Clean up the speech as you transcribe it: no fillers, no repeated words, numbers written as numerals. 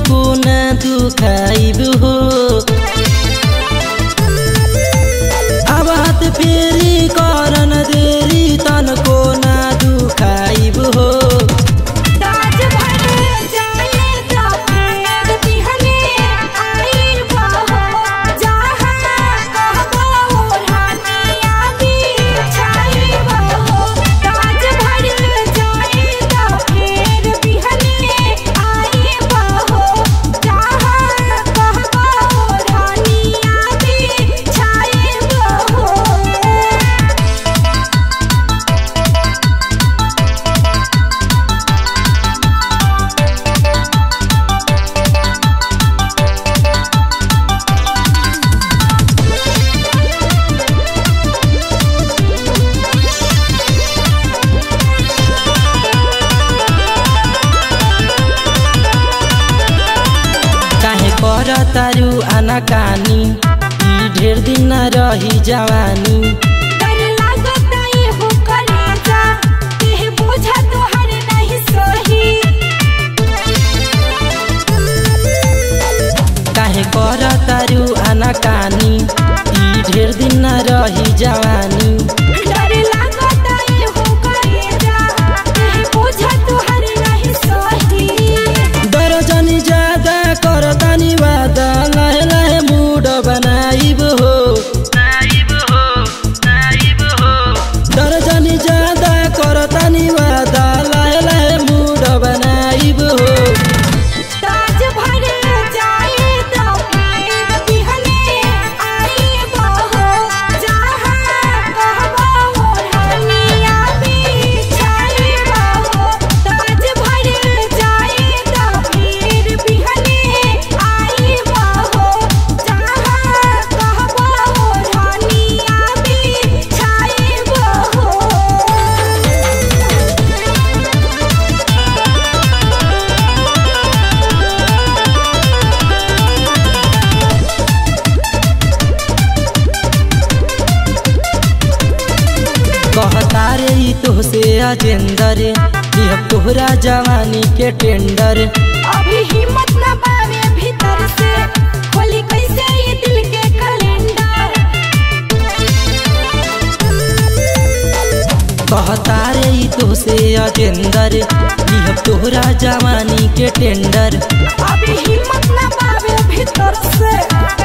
को ना दुखाइब हो अब हाथ फेरी करन देरी तन को ना दुखाइब हो तारू आना कानी ढेर दिन न रही जवानी काहे कर तारू आना कानी ढेर दिन न रही जवानी दर्जनी ज्यादा करतानी वादा लहे लहे मूड बनाइब हो दर्जनी ज्यादा करतानी वादा लहे लहे मूड बनाइब हो कहतारे तोहसे अजेंदर तोहरा जवानी के टेंडर अभी हिम्मत न पावे भीतर से खोली कैसे ये दिल के कैलेंडर कहतारे तोहसे अजेंदर तोहरा जवानी के टेंडर अभी हिम्मत न पावे भीतर से